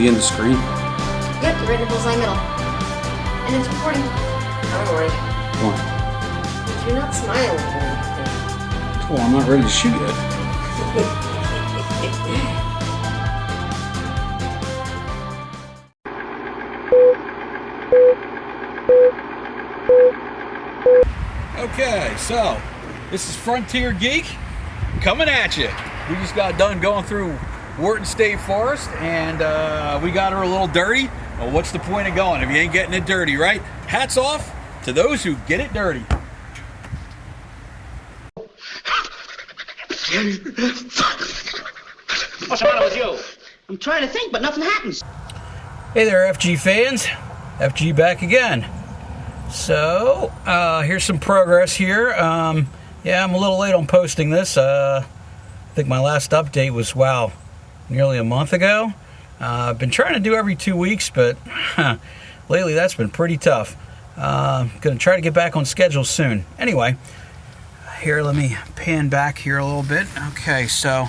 actually in the screen? Yep, you're right in the bullseye middle. And it's recording. Don't worry. Come on. But you're not smiling. Well, I'm not ready to shoot yet. Okay, so this is Frontier Geek coming at you. We just got done going through Wharton State Forest, and we got her a little dirty. Well, what's the point of going if you ain't getting it dirty, right? Hats off to those who get it dirty. What's the matter with you? I'm trying to think, but nothing happens. Hey there, FG fans. FG back again. So, here's some progress here. Yeah, I'm a little late on posting this. I think my last update was, wow, nearly a month ago. I've been trying to do every 2 weeks, but lately that's been pretty tough. Going to try to get back on schedule soon. Anyway, here, let me pan back here a little bit. Okay, so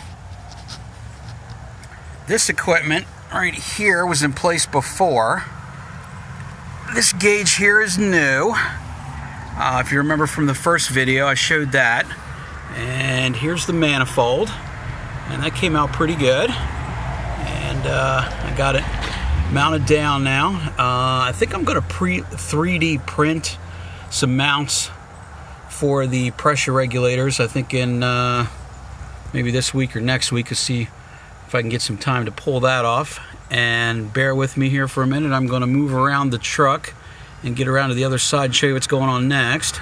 this equipment right here was in place before. This gauge here is new. If you remember from the first video, I showed that. And here's the manifold. And that came out pretty good. And I got it mounted down now. I think I'm going to 3D print some mounts for the pressure regulators. I think in maybe this week or next week to see if I can get some time to pull that off. And bear with me here for a minute. I'm going to move around the truck and get around to the other side and show you what's going on next.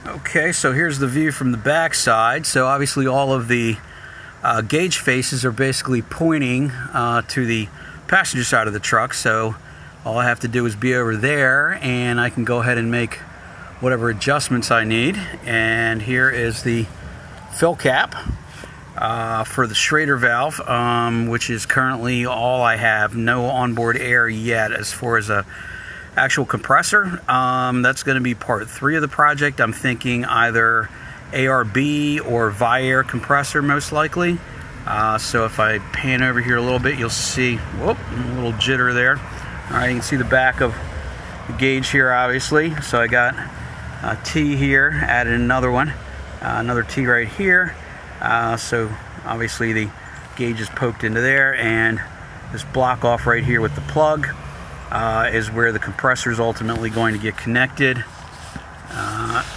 Okay, so here's the view from the back side. So obviously all of the gauge faces are basically pointing to the passenger side of the truck. So all I have to do is be over there and I can go ahead and make whatever adjustments I need. And here is the fill cap for the Schrader valve, which is currently all I have. No onboard air yet as far as a actual compressor. That's going to be part 3 of the project. I'm thinking either ARB or Viair compressor most likely. So if I pan over here a little bit, you'll see, whoop, a little jitter there. All right, you can see the back of the gauge here, obviously. So I got a T here, added another one, another T right here. So obviously the gauge is poked into there, and this block off right here with the plug is where the compressor is ultimately going to get connected.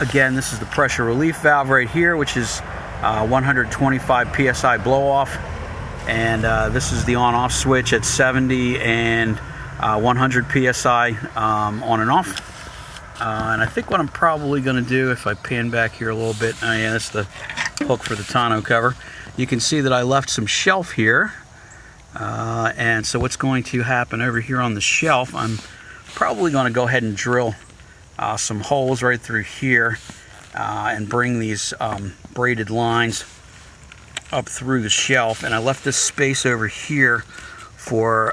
Again, this is the pressure relief valve right here, which is 125 psi blow off, and this is the on-off switch at 70 and 100 psi on and off. And I think what I'm probably going to do, if I pan back here a little bit, oh yeah, that's the hook for the tonneau cover. You can see that I left some shelf here, and so what's going to happen over here on the shelf, I'm probably going to go ahead and drill some holes right through here and bring these braided lines up through the shelf. And I left this space over here for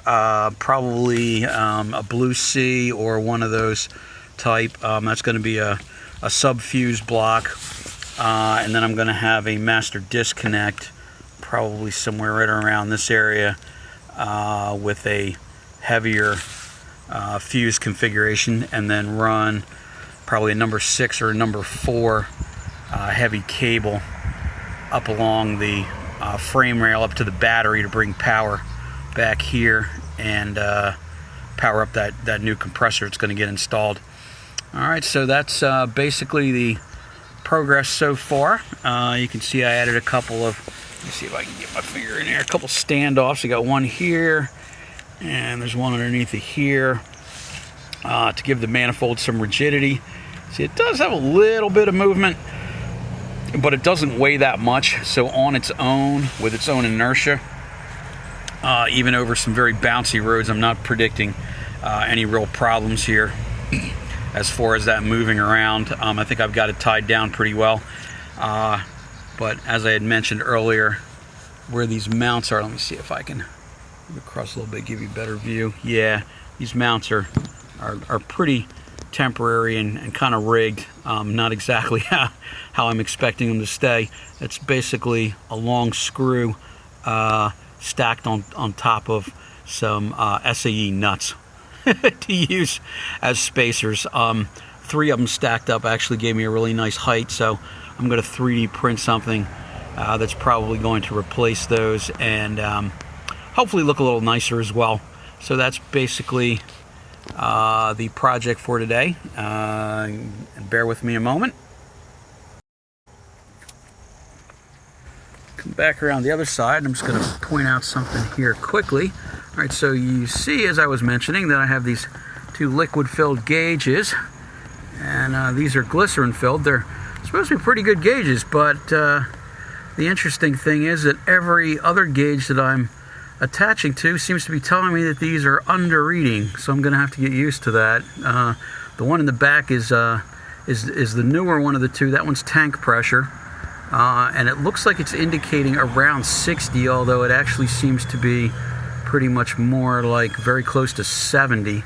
probably a Blue Sea or one of those type. That's going to be a sub-fuse block. And then I'm going to have a master disconnect probably somewhere right around this area with a heavier fuse configuration, and then run probably a number 6 or a number 4 heavy cable up along the frame rail up to the battery to bring power back here and power up that new compressor that's going to get installed. Alright, so that's basically the progress so far. You can see I added a couple of, let me see if I can get my finger in there, a couple standoffs. I got one here, and there's one underneath it here to give the manifold some rigidity. See, it does have a little bit of movement, but it doesn't weigh that much. So on its own, with its own inertia, even over some very bouncy roads, I'm not predicting any real problems here. As far as that moving around, I think I've got it tied down pretty well. But as I had mentioned earlier, where these mounts are, let me see if I can move across a little bit, give you a better view. Yeah, these mounts are pretty temporary and kind of rigged. Not exactly how I'm expecting them to stay. It's basically a long screw stacked on top of some SAE nuts to use as spacers. 3 of them stacked up actually gave me a really nice height, so I'm going to 3D print something that's probably going to replace those and hopefully look a little nicer as well. So that's basically the project for today. Bear with me a moment. Come back around the other side. I'm just going to point out something here quickly. All right, so you see, as I was mentioning, that I have these 2 liquid-filled gauges, and these are glycerin-filled. They're supposed to be pretty good gauges, but the interesting thing is that every other gauge that I'm attaching to seems to be telling me that these are under reading, so I'm going to have to get used to that. The one in the back is the newer one of the 2. That one's tank pressure. And it looks like it's indicating around 60, although it actually seems to be pretty much more like very close to 70.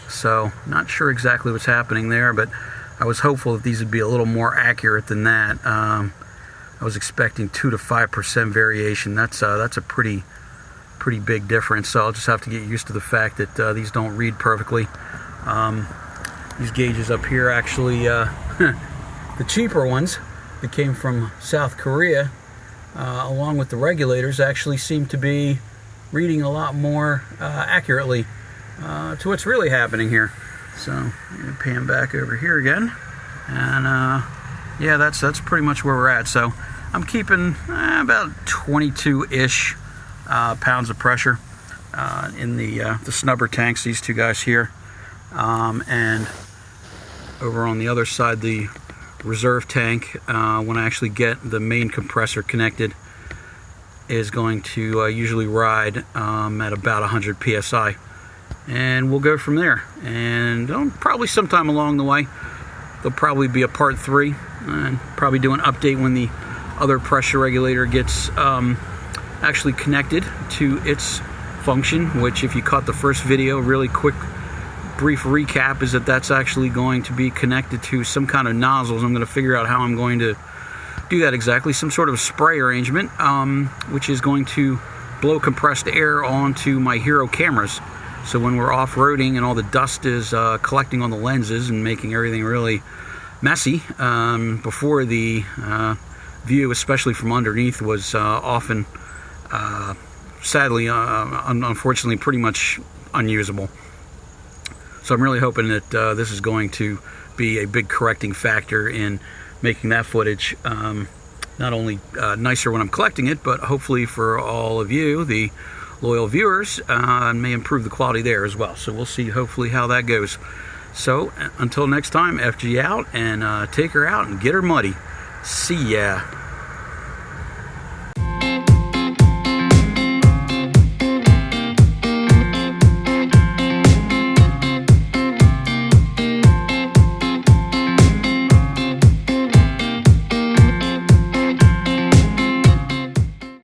So not sure exactly what's happening there, but I was hopeful that these would be a little more accurate than that. I was expecting 2 to 5% variation. That's a pretty big difference, so I'll just have to get used to the fact that these don't read perfectly. These gauges up here actually the cheaper ones that came from South Korea, along with the regulators, actually seem to be reading a lot more accurately to what's really happening here. So I'm going to pan back over here again, and yeah, that's pretty much where we're at. So I'm keeping about 22-ish pounds of pressure in the snubber tanks, these 2 guys here, and over on the other side, the reserve tank, when I actually get the main compressor connected, is going to usually ride at about 100 psi, and we'll go from there. And probably sometime along the way there'll probably be a part 3, and probably do an update when the other pressure regulator gets actually connected to its function, which, if you caught the first video, really quick brief recap is that that's actually going to be connected to some kind of nozzles. I'm going to figure out how I'm going to do that exactly. Some sort of spray arrangement, which is going to blow compressed air onto my Hero cameras. So when we're off-roading and all the dust is collecting on the lenses and making everything really messy, before the view, especially from underneath, was often, sadly, unfortunately, pretty much unusable. So I'm really hoping that this is going to be a big correcting factor in making that footage not only nicer when I'm collecting it, but hopefully for all of you, the loyal viewers, may improve the quality there as well. So we'll see hopefully how that goes. So until next time, FG out, and take her out and get her muddy. See ya.